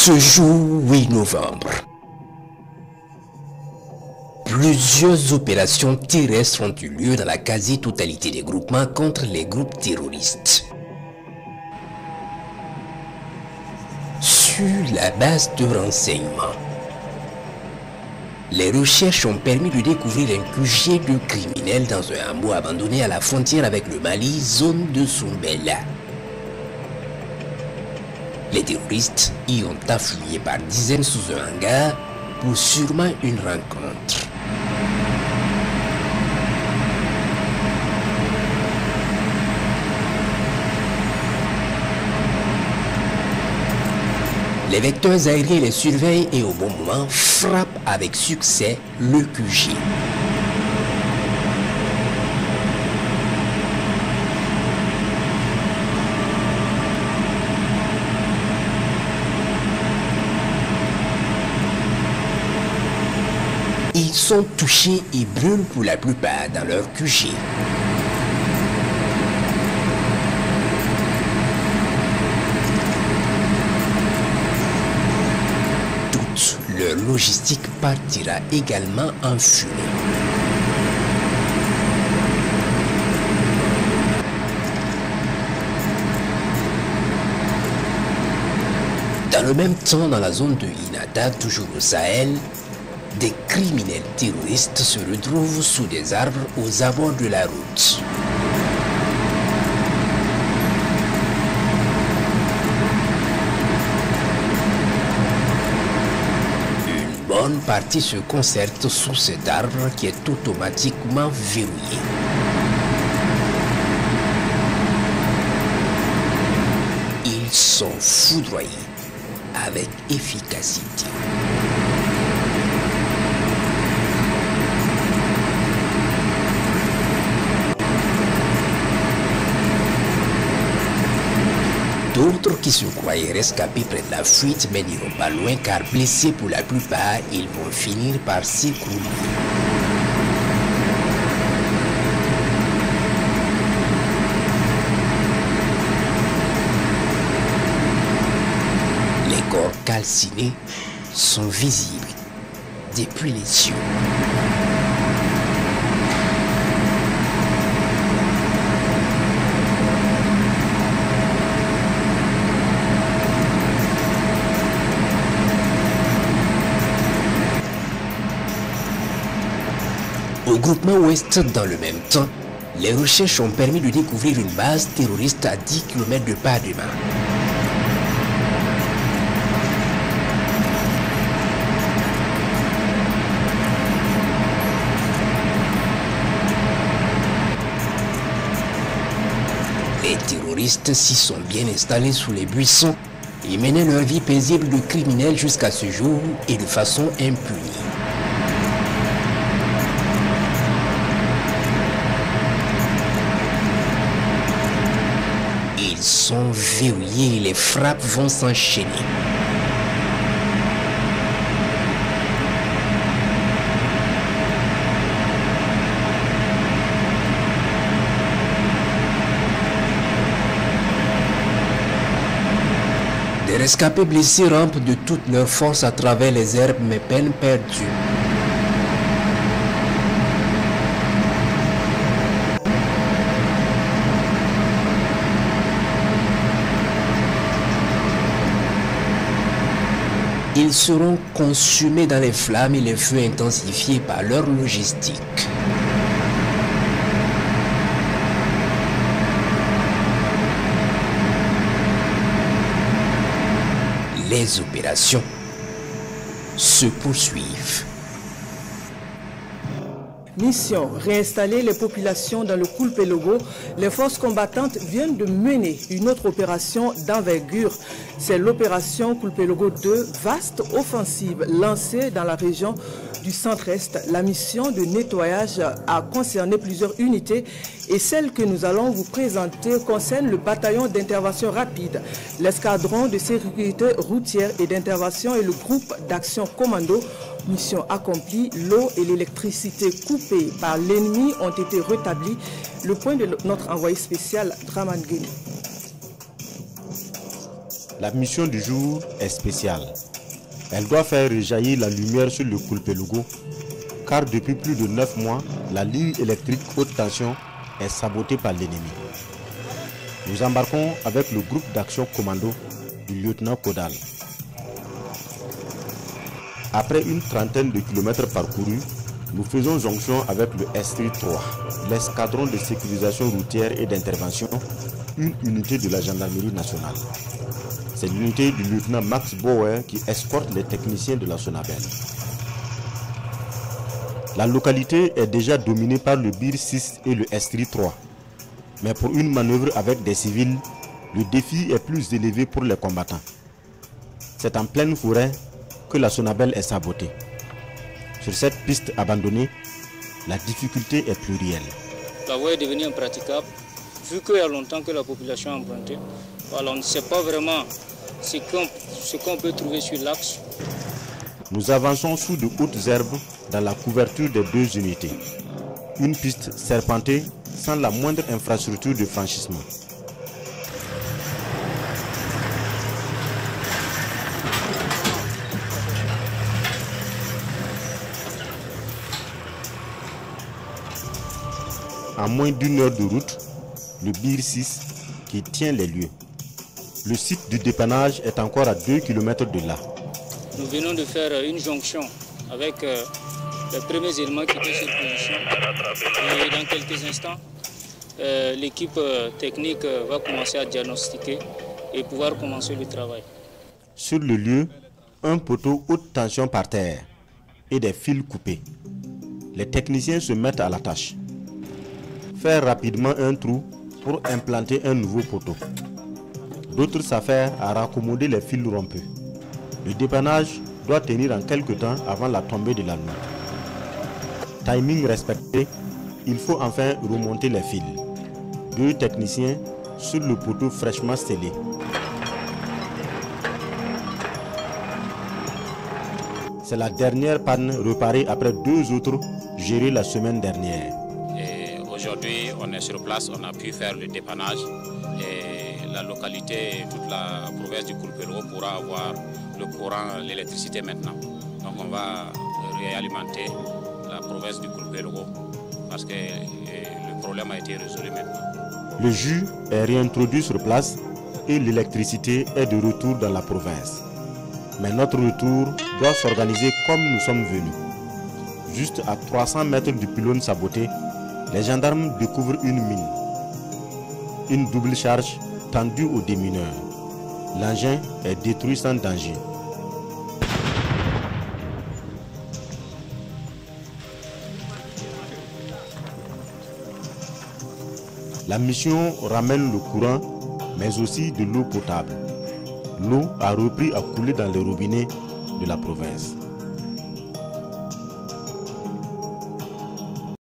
Ce jour 8 novembre, plusieurs opérations terrestres ont eu lieu dans la quasi-totalité des groupements contre les groupes terroristes. Sur la base de renseignements, les recherches ont permis de découvrir un QG de criminels dans un hameau abandonné à la frontière avec le Mali, zone de Soumbéla. Les terroristes y ont afflué par dizaines sous un hangar pour sûrement une rencontre. Les vecteurs aériens les surveillent et au bon moment frappent avec succès le QG. Ils sont touchés et brûlent pour la plupart dans leur QG. Toute leur logistique partira également en fumée. Dans le même temps, dans la zone de Inata, toujours au Sahel, des criminels terroristes se retrouvent sous des arbres aux abords de la route. Une bonne partie se concerte sous cet arbre qui est automatiquement verrouillé. Ils sont foudroyés avec efficacité. D'autres qui se croyaient rescapés prennent la fuite mais n'iront pas loin car blessés pour la plupart, ils vont finir par s'écrouler. Les corps calcinés sont visibles depuis les cieux. Au groupement Ouest, dans le même temps, les recherches ont permis de découvrir une base terroriste à 10 km de Paduma. Les terroristes s'y sont bien installés sous les buissons et menaient leur vie paisible de criminels jusqu'à ce jour et de façon impunie. Ils sont verrouillés et les frappes vont s'enchaîner. Des rescapés blessés rampent de toute leur force à travers les herbes mais peine perdue. Ils seront consumés dans les flammes et les feux intensifiés par leur logistique. Les opérations se poursuivent. Mission, réinstaller les populations dans le Kulpelogo. Les forces combattantes viennent de mener une autre opération d'envergure. C'est l'opération Kulpelogo 2, vaste offensive lancée dans la région du centre-est. La mission de nettoyage a concerné plusieurs unités et celle que nous allons vous présenter concerne le bataillon d'intervention rapide, l'escadron de sécurité routière et d'intervention et le groupe d'action commando. Mission accomplie, l'eau et l'électricité coupées par l'ennemi ont été rétablies. Le point de notre envoyé spécial, Draman Guéni. La mission du jour est spéciale. Elle doit faire rejaillir la lumière sur le Kulpelogo, car depuis plus de 9 mois, la ligne électrique haute tension est sabotée par l'ennemi. Nous embarquons avec le groupe d'action commando du lieutenant Kodal. Après une trentaine de kilomètres parcourus, nous faisons jonction avec le S-3, l'escadron de sécurisation routière et d'intervention, une unité de la gendarmerie nationale. C'est l'unité du lieutenant Max Bauer qui escorte les techniciens de la Sonabel. La localité est déjà dominée par le BIR 6 et le S-3. Mais pour une manœuvre avec des civils, le défi est plus élevé pour les combattants. C'est en pleine forêt que la Sonabel est sabotée. Sur cette piste abandonnée, la difficulté est plurielle. La voie est devenue impraticable. Vu qu'il y a longtemps que la population a emprunté, voilà, on ne sait pas vraiment ce qu'on peut trouver sur l'axe. Nous avançons sous de hautes herbes dans la couverture des deux unités. Une piste serpentée sans la moindre infrastructure de franchissement. À moins d'une heure de route, le BIR 6 qui tient les lieux. Le site du dépannage est encore à 2 km de là. Nous venons de faire une jonction avec les premiers éléments qui étaient sur position. Et dans quelques instants, l'équipe technique va commencer à diagnostiquer et pouvoir commencer le travail. Sur le lieu, un poteau haute tension par terre et des fils coupés. Les techniciens se mettent à la tâche. Faire rapidement un trou pour implanter un nouveau poteau. D'autres s'affairent à raccommoder les fils rompus. Le dépannage doit tenir en quelque temps avant la tombée de la nuit. Timing respecté, il faut enfin remonter les fils. 2 techniciens sur le poteau fraîchement scellé. C'est la dernière panne réparée après 2 autres gérées la semaine dernière. Aujourd'hui, on est sur place, on a pu faire le dépannage et la localité, toute la province du Kulpelogo pourra avoir le courant, l'électricité maintenant. Donc on va réalimenter la province du Kulpelogo parce que le problème a été résolu maintenant. Le jus est réintroduit sur place et l'électricité est de retour dans la province. Mais notre retour doit s'organiser comme nous sommes venus. Juste à 300 mètres du pylône saboté, les gendarmes découvrent une mine. Une double charge tendue aux démineurs. L'engin est détruit sans danger. La mission ramène le courant, mais aussi de l'eau potable. L'eau a repris à couler dans les robinets de la province.